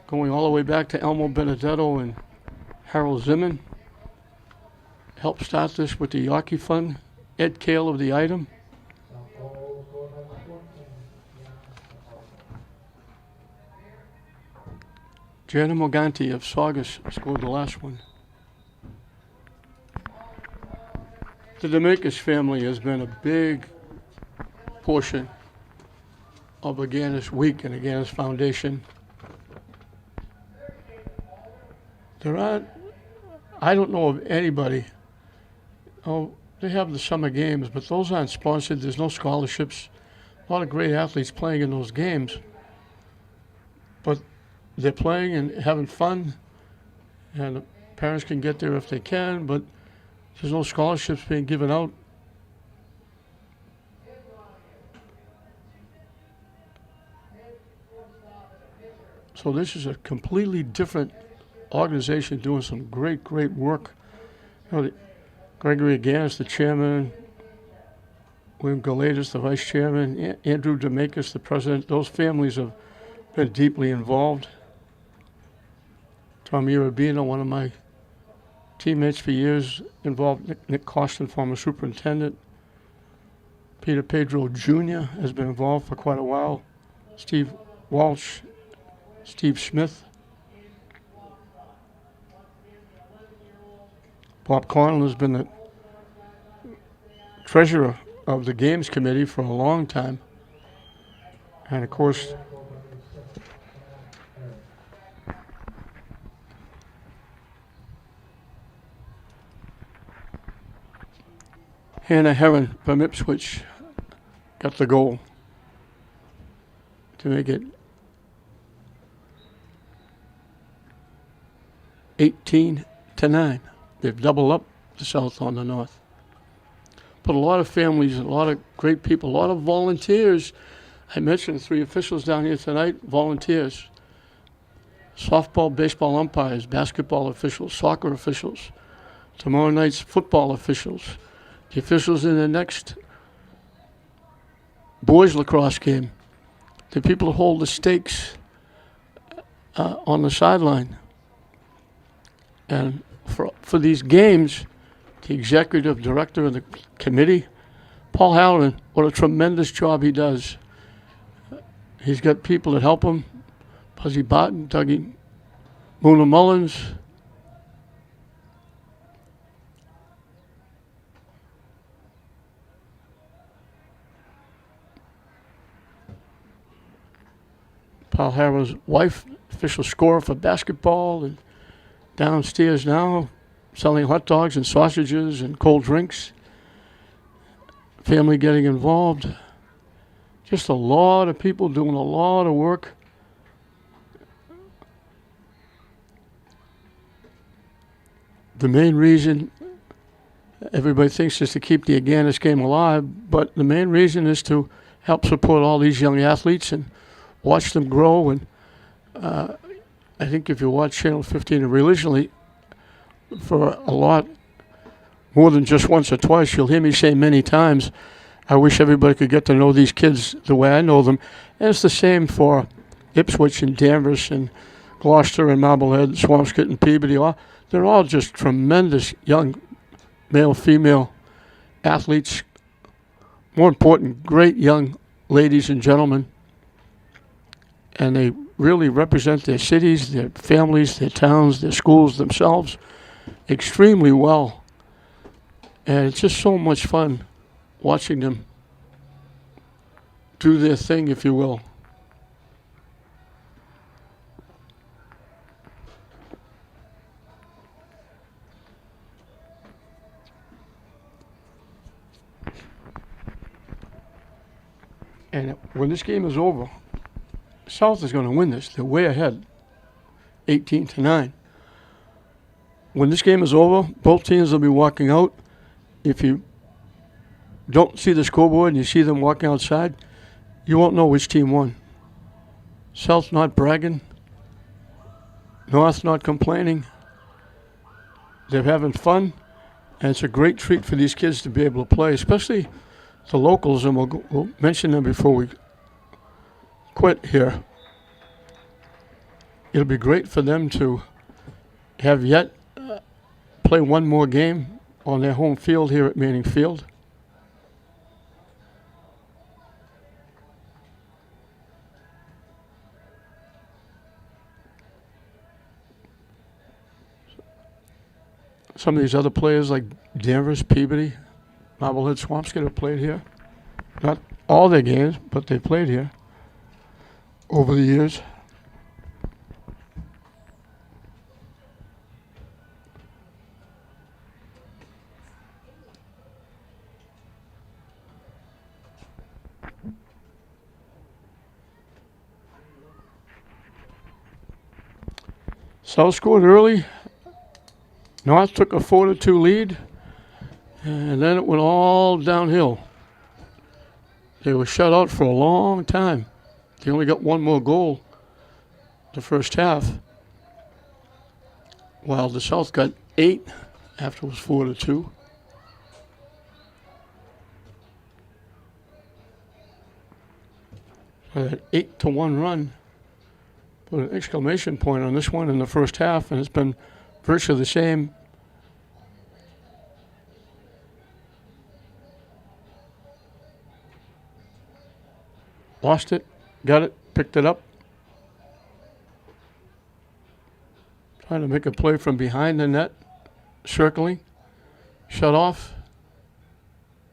going all the way back to Elmo Benedetto and Harold Zimmern. Helped start this with the Yorkie Fund. Ed Kale of the item. Gianna Morganti of Saugus scored the last one. The Dominguez family has been a big portion of Agganis Week and Agganis Foundation. I don't know of anybody. Oh, they have the summer games, but those aren't sponsored. There's no scholarships. A lot of great athletes playing in those games. But they're playing and having fun, and the parents can get there if they can, but there's no scholarships being given out. So this is a completely different organization doing some great, great work. You know, Gregory Agganis, the chairman, William Galatis, the vice chairman, Andrew Dominguez, the president, those families have been deeply involved. Tom Urabino, one of my teammates for years, involved. Nick Costin, former superintendent. Peter Pedro Jr. has been involved for quite a while. Steve Walsh, Steve Smith. Bob Connell has been the treasurer of the Games Committee for a long time. And of course, Hannah Herron from Ipswich got the goal to make it 18-9. They've doubled up the South on the North. But a lot of families, a lot of great people, a lot of volunteers. I mentioned 3 officials down here tonight, volunteers. Softball, baseball umpires, basketball officials, soccer officials. Tomorrow night's football officials. The officials in the next boys lacrosse game. The people who hold the stakes on the sideline. And for these games, the executive director of the committee, Paul Halloran, what a tremendous job he does. He's got people that help him. Buzzy Barton, Dougie Muna Mullins. Paul Harrow's wife, official scorer for basketball, and downstairs now selling hot dogs and sausages and cold drinks. Family getting involved. Just a lot of people doing a lot of work. The main reason everybody thinks is to keep the Agganis game alive, but the main reason is to help support all these young athletes and watch them grow. And I think if you watch Channel 15 religiously for a lot, more than just once or twice, you'll hear me say many times, I wish everybody could get to know these kids the way I know them. And it's the same for Ipswich and Danvers and Gloucester and Marblehead, Swampscott and Peabody. They're all just tremendous young male, female athletes. More important, great young ladies and gentlemen. And they really represent their cities, their families, their towns, their schools themselves extremely well. And it's just so much fun watching them do their thing, if you will. And when this game is over, South is going to win this. They're way ahead, 18-9. When this game is over, both teams will be walking out. If you don't see the scoreboard and you see them walking outside, you won't know which team won. South not bragging. North not complaining. They're having fun. And it's a great treat for these kids to be able to play, especially the locals, and we'll mention them before we quit here. It'll be great for them to have yet play one more game on their home field here at Manning Field. Some of these other players like Danvers, Peabody, Marblehead, Swampscott have played here. Not all their games, but they played here over the years. South scored early. North took a 4-2 lead, and then it went all downhill. They were shut out for a long time. They only got one more goal the first half, while the South got 8 after it was 4-2. That 8-1 run put an exclamation point on this one in the first half, and it's been virtually the same. Lost it, got it, picked it up. Trying to make a play from behind the net, circling, shut off.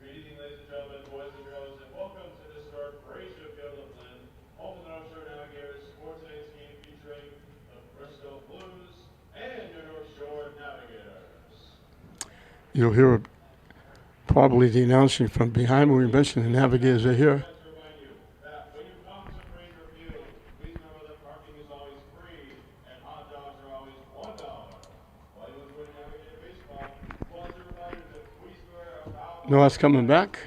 Good evening, ladies and gentlemen, boys and girls, and welcome to this historic Horatio Field of Lynn, home of the North Shore Navigators, for today's game featuring the Bristol Blues and your North Shore Navigators. You'll hear probably the announcing from behind when we mentioned the Navigators are here. North coming back.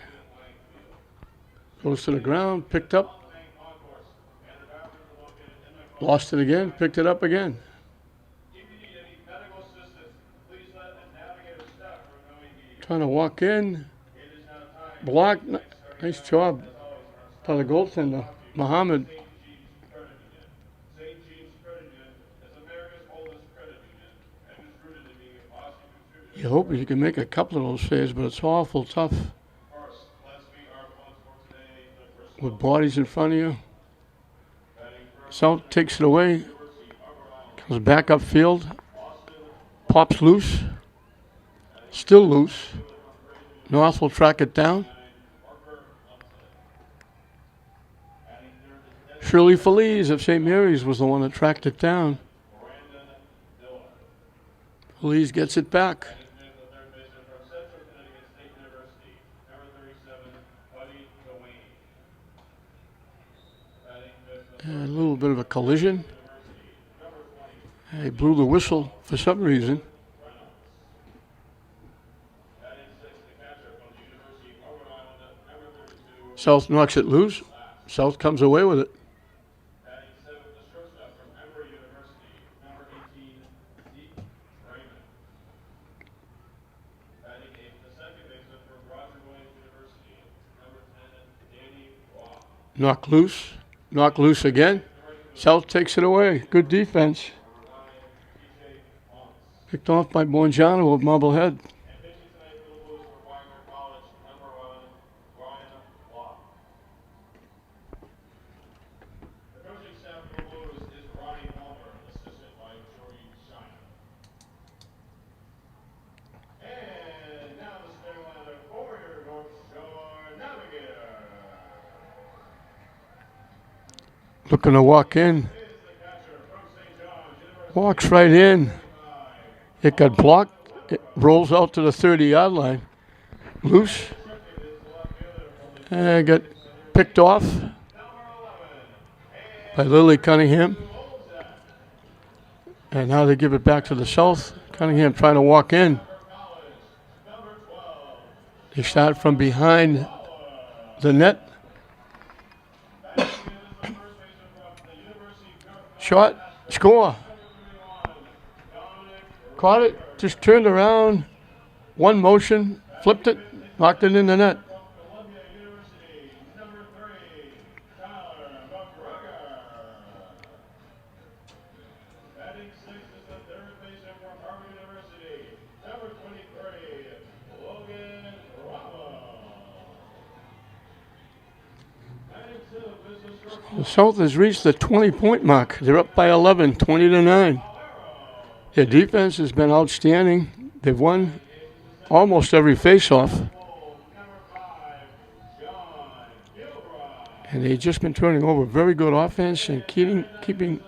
Goes to the ground, picked up. Lost it again, picked it up again. Trying to walk in. Block. Nice job by the goaltender, Muhammad. You hope you can make a couple of those saves, but it's awful tough with bodies in front of you. South takes it away, comes back upfield, pops loose, still loose. North will track it down. Shirley Feliz of St. Mary's was the one that tracked it down. Feliz gets it back. And a little bit of a collision. He blew the whistle for some reason. South knocks it loose. South comes away with it. Batting seventh, the shortstop from Emory University, number 18, Zeke Raymond. Batting eighth, the second baseman from Roger Williams University, number 10, Danny Waugh. Knock loose. Knock loose again. South takes it away. Good defense. Number 9, TJ Monts. Picked off by Bongiano of Marblehead. And pitching tonight for the Blues for Wagner College, number 11, Brian Waugh. The coaching staff for the Blues is Ronnie Palmer, assisted by Joey Shine. And now the starting lineup for your North Shore Navigator. Looking to walk in. Is the catcher from St. John's University. Walks right in. It got blocked. It rolls out to the 30-yard line. Loose. And got picked off by Lily Cunningham. And now they give it back to the South. Cunningham trying to walk in. They start from behind the net. Shot. Score. Caught it. Just turned around. One motion. Flipped it. Knocked it in the net. Columbia University, number 3, Tyler McGregor. Batting sixth is the third baseman from Harvard University, number 23, Logan Ramos. Batting seventh is the short The South has reached the 20-point mark. They're up by 11, 20-9. Their defense has been outstanding. They've won almost every face-off. number 5, John Gilbride. And they've just been turning over very good offense and keeping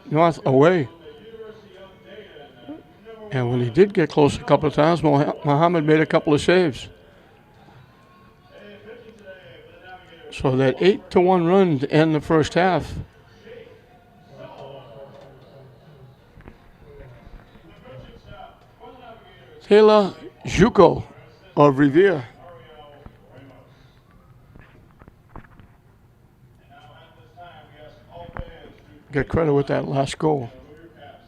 North away. University of Dayton, number And when he did get close a couple of times, Muhammad made a couple of saves. and pitching today for the Navigators. So that 8-1 run to end the first half. Coaching staff for the Navigators, Taylor Juco of Revere. Mario Ramos. And now at this time, we ask all fans to Get credit with that last goal. remove your caps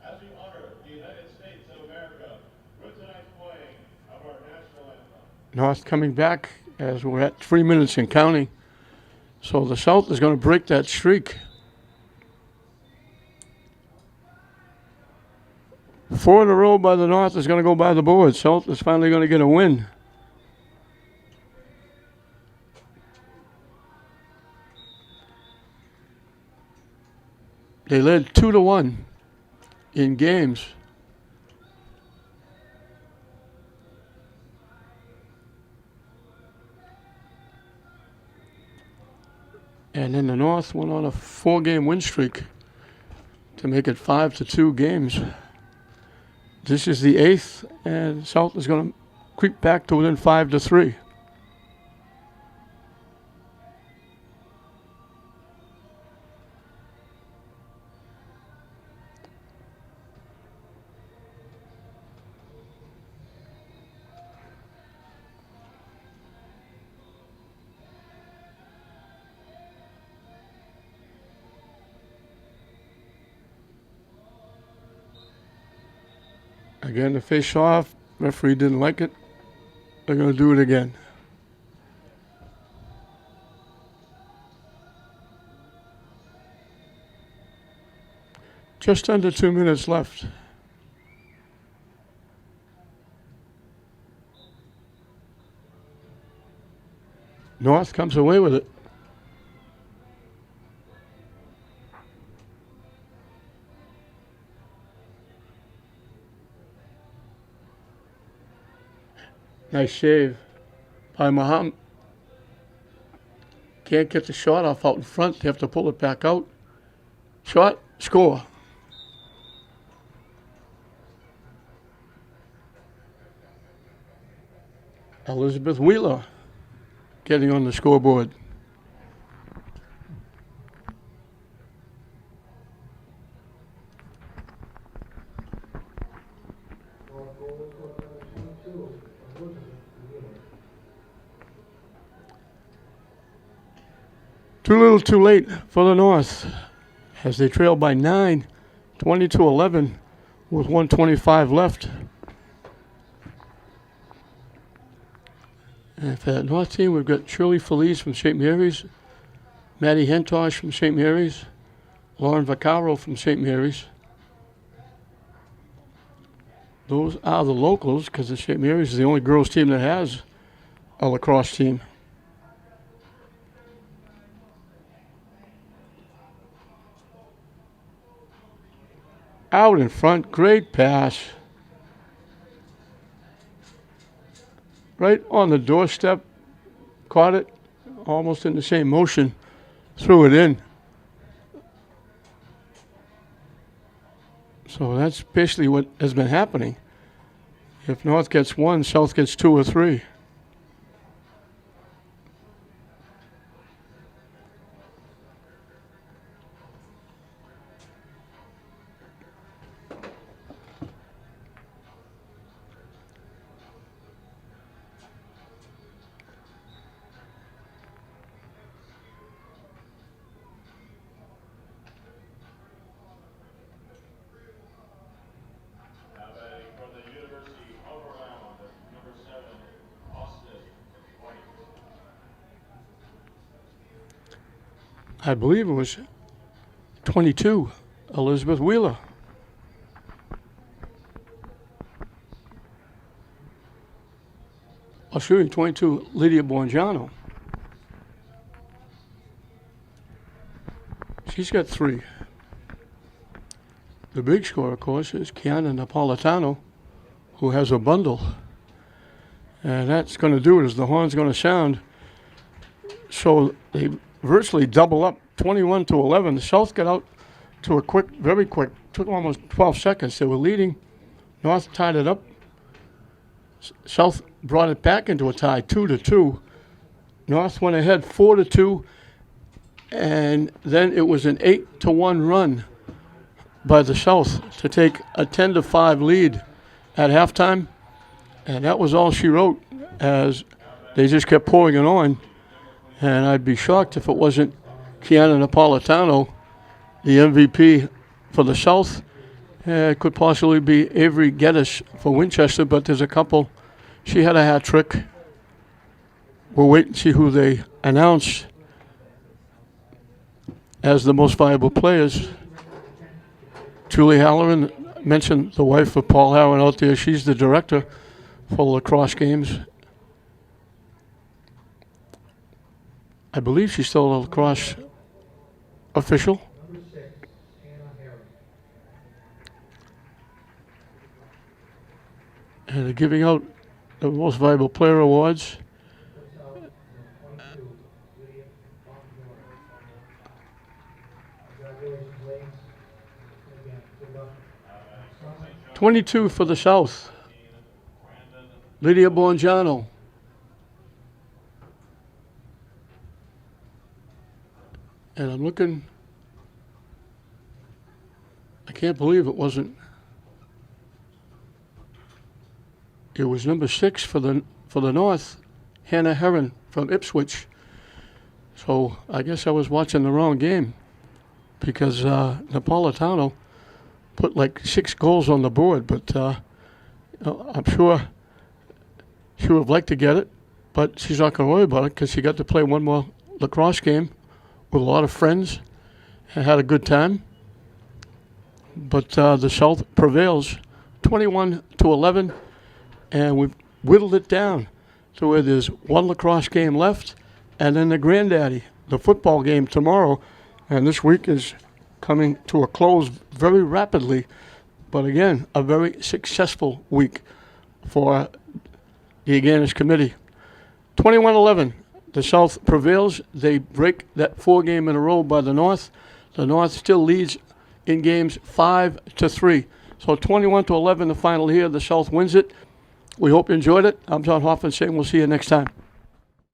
as we honor the United States of America with tonight's playing of our national anthem. North coming back as we're at 3 minutes and counting. So the South is going to break that streak. 4 in a row by the North is going to go by the board. South is finally going to get a win. They led 2-1 in games. And then the North went on a 4-game win streak to make it 5-2 games. This is the 8th, and South is going to creep back to within 5-3. Again, the face off. Referee didn't like it. They're going to do it again. Just under 2 minutes left. North comes away with it. Nice save by Muhammad. Can't get the shot off out in front. They have to pull it back out. Shot, score. Elizabeth Wheeler getting on the scoreboard. Too little too late for the North as they trail by 9, 20-11 with 1:25 left. And for that North team, we've got Shirley Felice from St. Mary's, Maddie Hentosh from St. Mary's, Lauren Vaccaro from St. Mary's. Those are the locals because the St. Mary's is the only girls team that has a lacrosse team. Out in front, great pass. Right on the doorstep, caught it, almost in the same motion, threw it in. So that's basically what has been happening. If North gets 1, South gets 2 or 3. Now batting from the University of Rhode Island, number 7, Austin White. I believe it was 22, Elizabeth Wheeler. Oh, excuse me, 22, Lydia Bongiano. She's got 3. The big score, of course, is Kiana Napolitano, who has a bundle. And that's going to do it as the horn's going to sound. So they virtually double up, 21-11. The South got out to a quick, very quick, took almost 12 seconds. They were leading. North tied it up. South brought it back into a tie, 2-2. North went ahead 4-2, and then it was an 8-1 run by the South to take a 10-5 lead at halftime, and that was all she wrote as they just kept pouring it on. And I'd be shocked if it wasn't Kiana Napolitano, the MVP for the South. It could possibly be Avery Geddes for Winchester, but there's a couple. She had a hat trick. We'll wait and see who they announce as the most valuable players. Julie Halloran mentioned the wife of Paul Halloran out there. She's the director for lacrosse games. I believe she's still a lacrosse official. And they're giving out the most valuable player awards. $22 for the South. Lydia Bongiano. And I'm looking. I can't believe it wasn't. It was number 6 for the North, Hannah Heron from Ipswich. So I guess I was watching the wrong game because Napolitano put like 6 goals on the board, but I'm sure she would have liked to get it, but she's not going to worry about it because she got to play one more lacrosse game with a lot of friends and had a good time. But the South prevails 21-11, and we've whittled it down to where there's one lacrosse game left, and then the granddaddy, the football game tomorrow, and this week is coming to a close very rapidly. But again, a very successful week for the Agganis committee. 21-11, the South prevails. They break that 4 game in a row by the North. The North still leads in games 5-3. So 21-11, the final here. The South wins it. We hope you enjoyed it. I'm John Hoffman saying we'll see you next time.